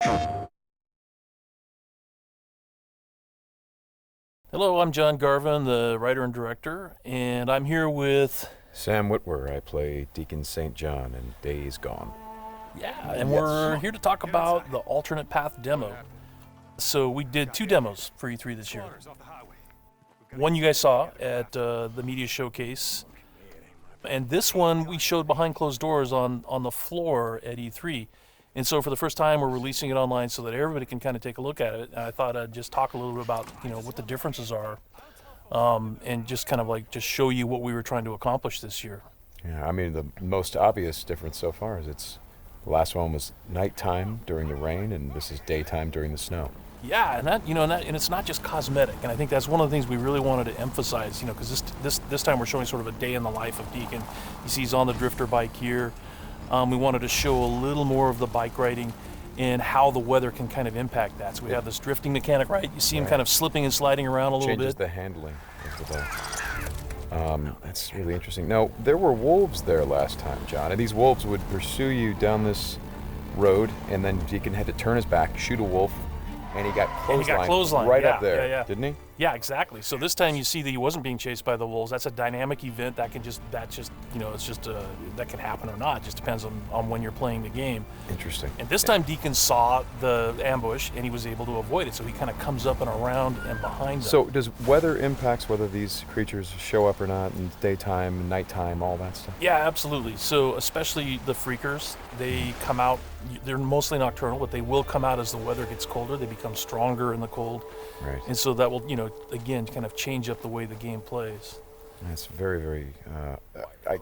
Hello, I'm John Garvin, the writer and director, and I'm here with... Sam Witwer. I play Deacon St. John in Days Gone. Yeah, and we're here to talk about the alternate path demo. So we did 2 demos for E3 this year. One you guys saw at the media showcase, and this one we showed behind closed doors on the floor at E3. And so for the first time, we're releasing it online so that everybody can kind of take a look at it. And I thought I'd just talk a little bit about, what the differences are, and just kind of just show you what we were trying to accomplish this year. Yeah, I mean, the most obvious difference so far is the last one was nighttime during the rain, and this is daytime during the snow. Yeah, and it's not just cosmetic, and I think that's one of the things we really wanted to emphasize, because this time we're showing sort of a day in the life of Deacon. You see he's on the drifter bike here. We wanted to show a little more of the bike riding and how the weather can kind of impact that. So we have this drifting mechanic, right? You see him kind of slipping and sliding around a little bit. Changes the handling of the bike. That's really interesting. Now, there were wolves there last time, John, and these wolves would pursue you down this road, and then Deacon had to turn his back, shoot a wolf, and he got clotheslined right up there, didn't he? Yeah, exactly. So this time you see that he wasn't being chased by the wolves. That's a dynamic event that can that can happen or not. It just depends on when you're playing the game. Interesting. And this time Deacon saw the ambush and he was able to avoid it. So he kind of comes up and around and behind them. So does weather impacts whether these creatures show up or not in daytime, nighttime, all that stuff? Yeah, absolutely. So especially the freakers, they come out, they're mostly nocturnal, but they will come out as the weather gets colder. They become stronger in the cold. Right. And so that will, again, kind of change up the way the game plays. That's very, very,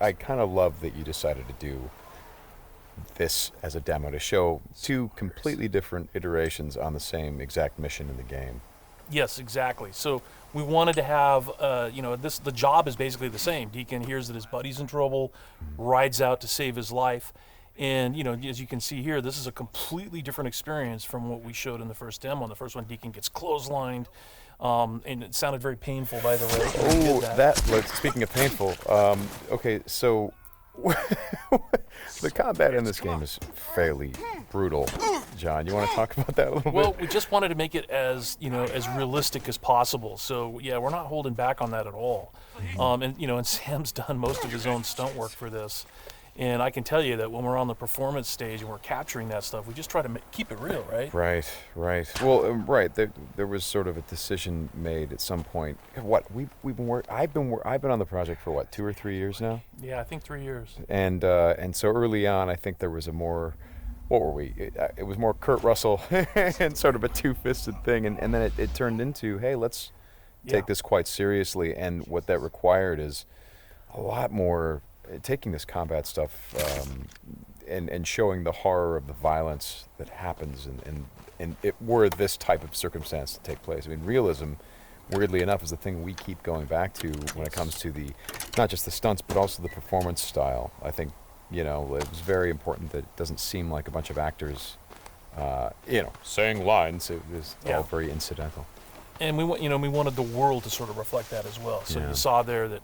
I kind of love that you decided to do this as a demo to show 2 completely different iterations on the same exact mission in the game. Yes, exactly. So we wanted to have, the job is basically the same. Deacon hears that his buddy's in trouble, rides out to save his life. And, as you can see here, this is a completely different experience from what we showed in the first demo. In the first one, Deacon gets clotheslined, and it sounded very painful, by the way. Oh, speaking of painful, okay, so the combat in this game is fairly brutal. John, you want to talk about that a little bit? Well, we just wanted to make it as realistic as possible. So, yeah, we're not holding back on that at all. And Sam's done most of his own stunt work for this. And I can tell you that when we're on the performance stage and we're capturing that stuff, we just try to keep it real, right? Right. Well, right. There was sort of a decision made at some point. I've been on the project for 2 or 3 years now. Yeah, I think 3 years. And so early on, I think there was a more, what were we? It was more Kurt Russell and sort of a two-fisted thing, and then it turned into, hey, let's take this quite seriously. And what that required is a lot more. Taking this combat stuff and showing the horror of the violence that happens and were this type of circumstance to take place. I mean, realism, weirdly enough, is the thing we keep going back to when it comes to not just the stunts, but also the performance style. I think, it was very important that it doesn't seem like a bunch of actors, saying lines. It was all very incidental. And we wanted the world to sort of reflect that as well. So you saw there that,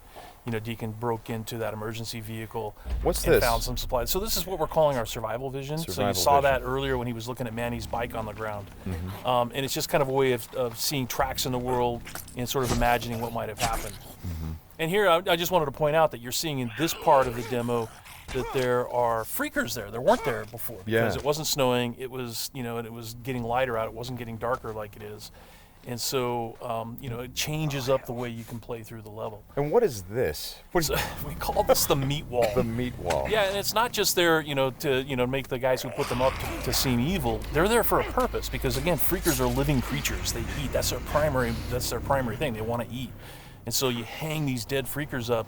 Deacon broke into that emergency vehicle and found some supplies. So this is what we're calling our survival vision. So you saw that earlier when he was looking at Manny's bike on the ground. Mm-hmm. And it's just kind of a way of seeing tracks in the world and sort of imagining what might have happened. Mm-hmm. And here I just wanted to point out that you're seeing in this part of the demo that there are freakers there. There weren't there before because it wasn't snowing. It was, and it was getting lighter out. It wasn't getting darker like it is. And so, it changes up the way you can play through the level. And what is this? We call this the meat wall. The meat wall. Yeah, and it's not just there, to make the guys who put them up to seem evil. They're there for a purpose because, again, freakers are living creatures. They eat. That's their primary thing. They want to eat. And so you hang these dead freakers up,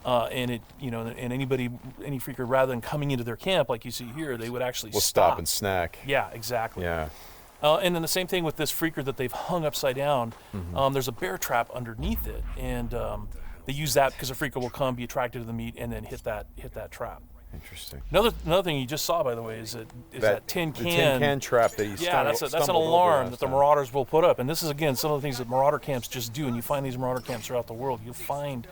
and any freaker, rather than coming into their camp like you see here, they would actually stop and snack. Yeah, exactly. Yeah. And then the same thing with this freaker that they've hung upside down. Mm-hmm. There's a bear trap underneath it, and they use that because a freaker will come, be attracted to the meat, and then hit that trap. Interesting. Another thing you just saw, by the way, is that tin can. The tin can trap that you that's an alarm that the marauders will put up. And this is, again, some of the things that marauder camps just do. And you find these marauder camps throughout the world. You'll find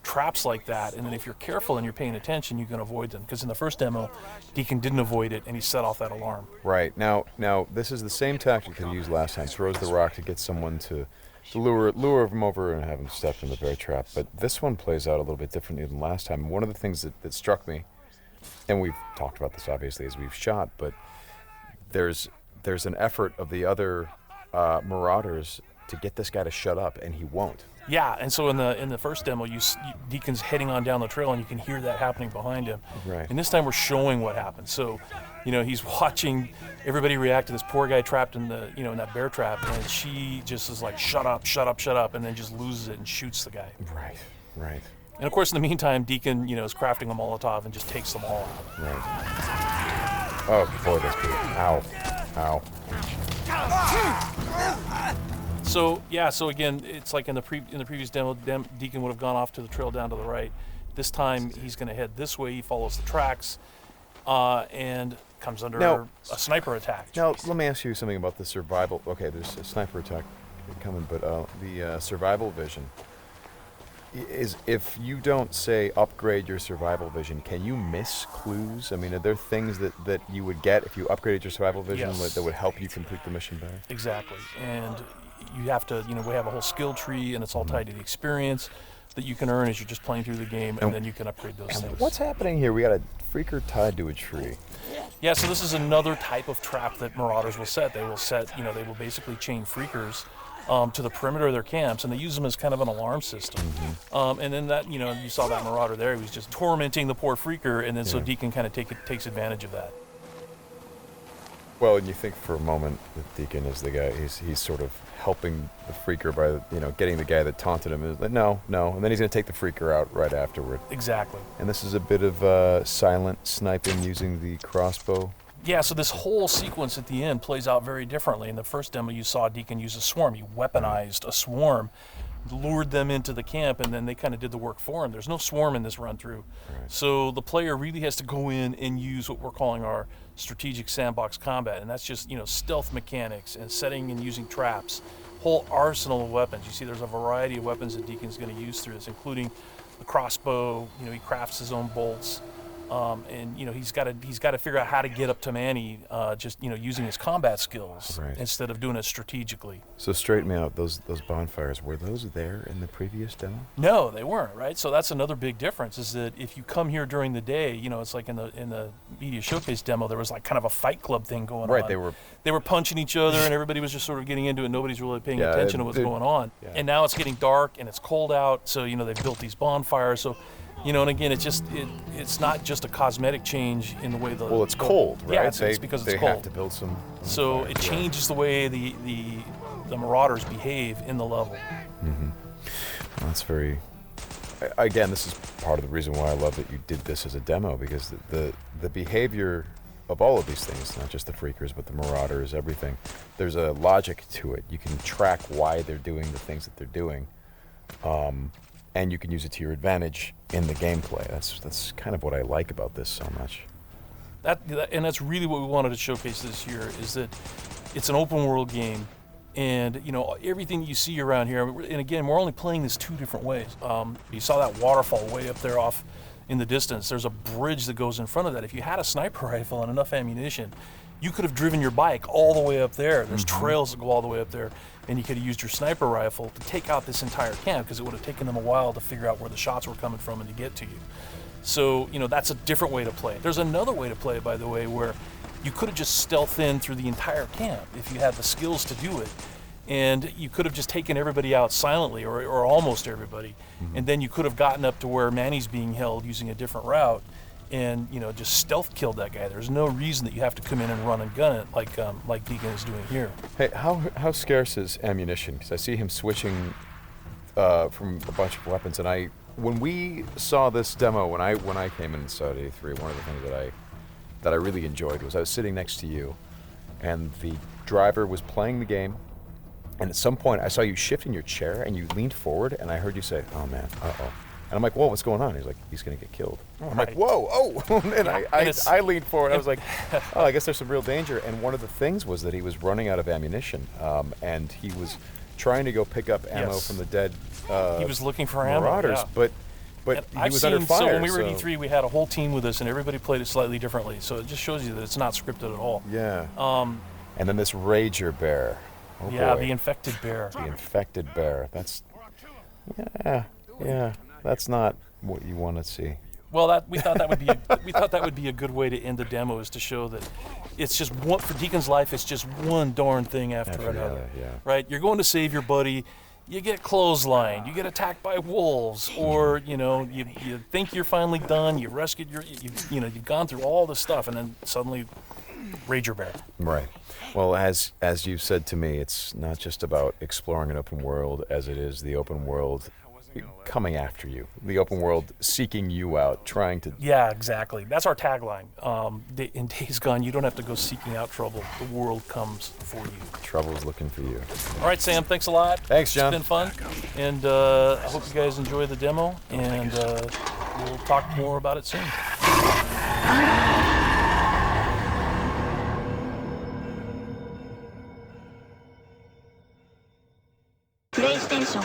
traps like that, and then if you're careful and you're paying attention, you can avoid them. Because in the first demo, Deacon didn't avoid it, and he set off that alarm. Right. Now this is the same tactic that he used last time. Throws the rock to get someone to lure him over and have him step in the bear trap. But this one plays out a little bit differently than last time. One of the things that struck me, and we've talked about this obviously as we've shot, but there's an effort of the other Marauders to get this guy to shut up, and he won't. Yeah, and so in the first demo, Deacon's heading on down the trail, and you can hear that happening behind him. Right. And this time we're showing what happened. So, he's watching everybody react to this poor guy trapped in the in that bear trap, and she just is like, shut up, shut up, shut up, and then just loses it and shoots the guy. Right. Right. And of course, in the meantime, Deacon is crafting a Molotov and just takes them all out. Right. Oh boy, that's good. Ow. Ow. So again, it's like in the previous demo, Deacon would have gone off to the trail down to the right. This time he's going to head this way. He follows the tracks, and comes under a sniper attack. Now let me ask you something about the survival. Okay, there's a sniper attack coming, but the survival vision is, if you don't say upgrade your survival vision, can you miss clues? I mean, are there things that you would get if you upgraded your survival vision that would help you complete the mission better? Exactly, and you have to, we have a whole skill tree, and it's all tied to the experience that you can earn as you're just playing through the game, and then you can upgrade those things. What's happening here? We got a freaker tied to a tree. Yeah, so this is another type of trap that Marauders will set. They will set, they will basically chain freakers to the perimeter of their camps, and they use them as kind of an alarm system. And then that, you saw that Marauder there, he was just tormenting the poor freaker, and then so Deacon kind of takes advantage of that. Well, and you think for a moment that Deacon is the guy, he's sort of helping the freaker by, getting the guy that taunted him. Is like, no, and then he's going to take the freaker out right afterward. Exactly. And this is a bit of silent sniping using the crossbow. Yeah, so this whole sequence at the end plays out very differently. In the first demo, you saw Deacon use a swarm. He weaponized a swarm, lured them into the camp, and then they kind of did the work for him. There's no swarm in this run-through. Right. So the player really has to go in and use what we're calling our strategic sandbox combat, and that's just, stealth mechanics and setting and using traps, whole arsenal of weapons. You see there's a variety of weapons that Deacon's going to use through this, including the crossbow. He crafts his own bolts. And he's got to figure out how to get up to Manny, just using his combat skills instead of doing it strategically. So straighten me out. Those bonfires, were those there in the previous demo? No, they weren't. Right. So that's another big difference. Is that if you come here during the day, it's like in the media showcase demo, there was like kind of a fight club thing going on. Right. They were punching each other, and everybody was just sort of getting into it. Nobody's really paying attention to what's going on. Yeah. And now it's getting dark and it's cold out. So they've built these bonfires. So. And again, it's not just a cosmetic change in the way the... Well, it's cold, right? Yeah, it's because it's cold. They have to build some... So it changes the way the Marauders behave in the level. Mm-hmm. Well, that's very... Again, this is part of the reason why I love that you did this as a demo, because the behavior of all of these things, not just the freakers, but the Marauders, everything, there's a logic to it. You can track why they're doing the things that they're doing. And you can use it to your advantage in the gameplay. That's kind of what I like about this so much. And that's really what we wanted to showcase this year, is that it's an open world game, and everything you see around here. And again, we're only playing this two different ways. You saw that waterfall way up there off in the distance. There's a bridge that goes in front of that. If you had a sniper rifle and enough ammunition, you could have driven your bike all the way up there. There's trails that go all the way up there, and you could have used your sniper rifle to take out this entire camp, because it would have taken them a while to figure out where the shots were coming from and to get to you. So, that's a different way to play it. There's another way to play it, by the way, where you could have just stealthed in through the entire camp if you had the skills to do it. And you could have just taken everybody out silently, or almost everybody, and then you could have gotten up to where Manny's being held using a different route, and just stealth killed that guy. There's no reason that you have to come in and run and gun it like Deacon is doing here. Hey, how scarce is ammunition? Because I see him switching from a bunch of weapons, and when we saw this demo, when I came in and saw it at A3, one of the things that I really enjoyed was I was sitting next to you, and the driver was playing the game, and at some point I saw you shift in your chair and you leaned forward, and I heard you say, "Oh man, uh-oh." And I'm like, whoa, what's going on? He's like, he's going to get killed. I'm like, whoa, oh. And I leaned forward. I was like, oh, I guess there's some real danger. And one of the things was that he was running out of ammunition, and he was trying to go pick up ammo from the dead he was looking for Marauders. ammo, But but he I've was seen, under fire. So when we were at E3, we had a whole team with us, and everybody played it slightly differently. So it just shows you that it's not scripted at all. Yeah. And then this Rager Bear. Oh yeah, boy. the infected bear. The infected bear. That's, yeah. That's not what you want to see. Well, we thought that would be a good way to end the demo, is to show that it's just one, for Deacon's life. It's just one darn thing after another. Yeah. Right? You're going to save your buddy. You get clotheslined. You get attacked by wolves, or you think you're finally done. You rescued you've gone through all this stuff, and then suddenly, Rager Bear. Right. Well, as you said to me, it's not just about exploring an open world as it is the open world coming after you, the open world seeking you out, trying to... Yeah, exactly. That's our tagline. In Days Gone, you don't have to go seeking out trouble. The world comes for you. Trouble's looking for you. All right, Sam, thanks a lot. Thanks, John. It's been fun. And I hope you guys enjoy the demo, and we'll talk more about it soon. PlayStation